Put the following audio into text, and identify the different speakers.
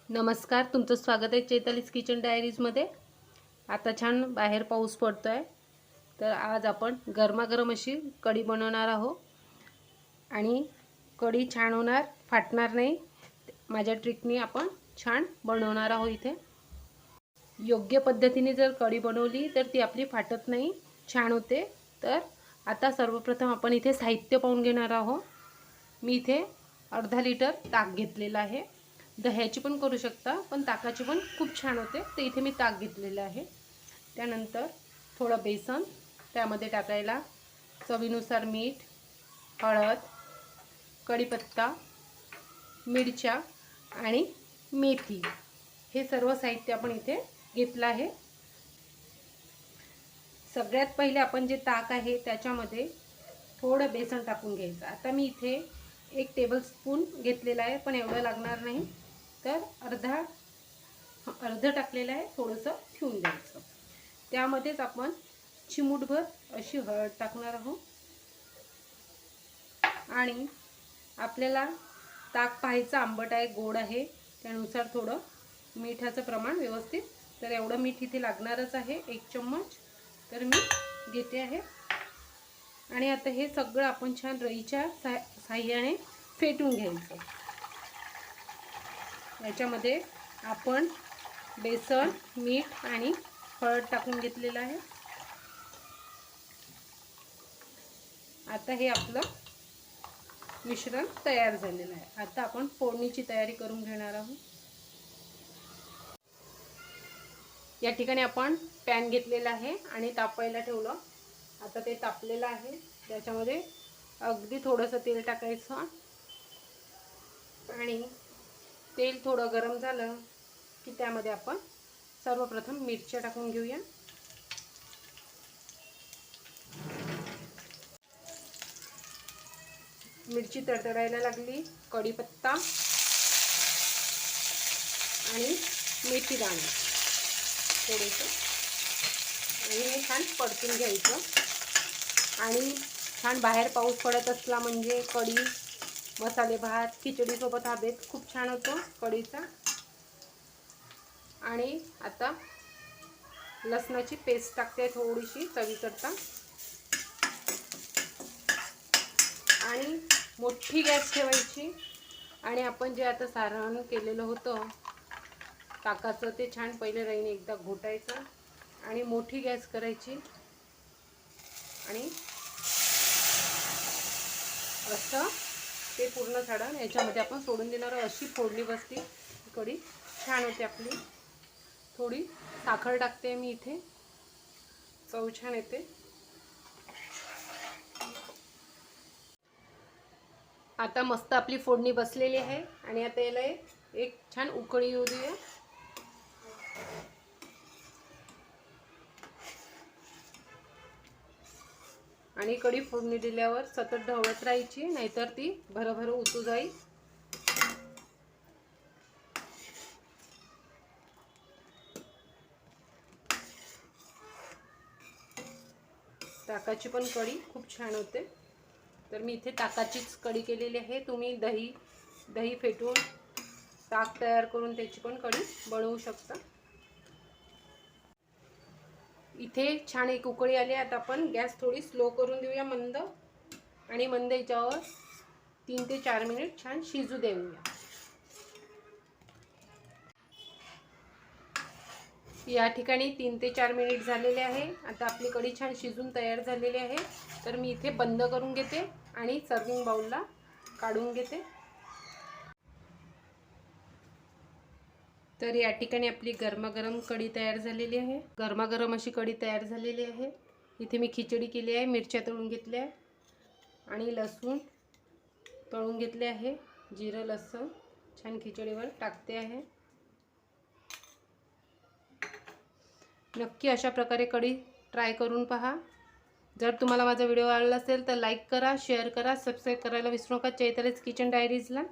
Speaker 1: नमस्कार, तुमचं स्वागत आहे चैतालीस किचन डायरीजमध्ये। आता छान बाहेर पाऊस पडतो आहे, तर आज आपण गरमागरम अशी कढी बनवणार आहोत आणि कढी छान होणार, फाटणार नाही। माझ्या ट्रिकनी आपण छान बनवणार आहोत। इथे योग्य पद्धतीने जर कढी बनवली तर ती आपली फाटत नाही, छान होते। तर आता सर्वप्रथम आपण इथे साहित्य पाहून घेणार आहोत। मी इथे अर्धा लिटर ताक घेतलेला आहे। दह्याची पण करू शकता, पण ताकाची पण खूप छान होते। तर इथे मी ताक घेतलेलं आहे। त्यानंतर थोडं बेसन, त्यामध्ये टाकायला चवीनुसार मीठ, हळद, कढीपत्ता, मिरच्या आणि मेथी, हे सर्व साहित्य आपण इथे घेतलं आहे। सगळ्यात पहिले आपण जे ताक आहे त्याच्यामध्ये थोडं बेसन टाकून घ्यायचं। आता मी इथे 1 टेबलस्पून घेतलेला आहे, पण एवढं लागणार नाही, तर अर्ध टाकलेलं आहे, थोडंसं ठेवून द्यायचं। त्यामध्येच आपण चिमूटभर अशी हळद टाकणार आहोत आणि आपल्याला ताक पाहायचं आंबट आहे गोड आहे त्यानुसार थोडं मिठाचं प्रमाण व्यवस्थित, तर एवढं मीठ इथे लागणारच आहे, 1 चम्मच तर मी घेते आहे। आणि आता हे सगळं आपण छान रईच्या साहाय्याने फेटून घ्यायचं। याच्यामध्ये आपण बेसन, मीठ आणि हळद टाकून घेतलेलं आहे। आता हे आपलं मिश्रण तयार झालेलं आहे। आता आपण फोडणीची तयारी करून घेणार आहोत। या ठिकाणी आपण पॅन घेतलेला आहे आणि तापायला ठेवलं। आता ते तापलेलं आहे, त्याच्यामध्ये अगदी थोडंसं तेल टाकायचं आणि तेल थोडं गरम झालं की त्यामध्ये आपण सर्वप्रथम मिरच्या टाकून घेऊया। मिरची तडतडायला लागली, कढीपत्ता आणि मेथी दाणे थोडेसे, आणि हे छान परतून घ्यायचं। आणि छान बाहेर पाऊस पडत असला म्हणजे कढी, मसाले भात, खिचडी सोबत हा बेत खूप छान होतो कढीचा। आणि आता लसणाची पेस्ट टाकते थोडीशी चवीकरता, आणि मोठी गॅस ठेवायची। आणि आपण जे आता सारण केलेलं होतं ताकाचं ते छान पहिले रईने एकदा घोटायचं आणि मोठी गॅस करायची आणि असं ते पूर्ण सारण याच्यामध्ये आपण सोडून देणार। अशी फोडणी बसली कढी छान होते आपली। थोडी साखर टाकते मी इथे, चव छान येते। आता मस्त आपली फोडणी बसलेली आहे आणि आता याला एक छान उकळी येऊ देऊया। आणि कढी फोडणी दिल्यावर सतत ढवळत राहायची, नाहीतर ती भरभर उतू जाईल। ताकाची पण कढी खूप छान होते, तर मी इथे ताकाचीच कढी केलेली आहे। तुम्ही दही फेटून ताक तयार करून त्याची पण कढी बनवू शकता। इथे छान एक उकळी आली। आता आपण गॅस थोडी स्लो करून देऊया, मंद, आणि मंद याच्यावर 3 ते 4 मिनिट छान शिजू देऊया। या ठिकाणी 3 ते 4 मिनिट झालेले आहे। आता आपली कढी छान शिजून तयार झालेली आहे, तर मी इथे बंद करून घेते आणि सर्विंग बाउलला काढून घेते। तर या ठिकाणी आपली गरमागरम कढी तयार झालेली आहे। गरमागरम अशी कढी तयार झालेली आहे। इथे मी खिचडी केली आहे, मिरच्या तळून घेतल्या आहे आणि लसूण तळून घेतले आहे। जिरं लसूण छान खिचडीवर टाकते आहे। नक्की अशा प्रकारे कढी ट्राय करून पहा। जर तुम्हाला माझा व्हिडिओ आवडला असेल तर लाईक करा, शेअर करा, सबस्क्राईब करायला विसरू नका चैतालीस किचन डायरीजला।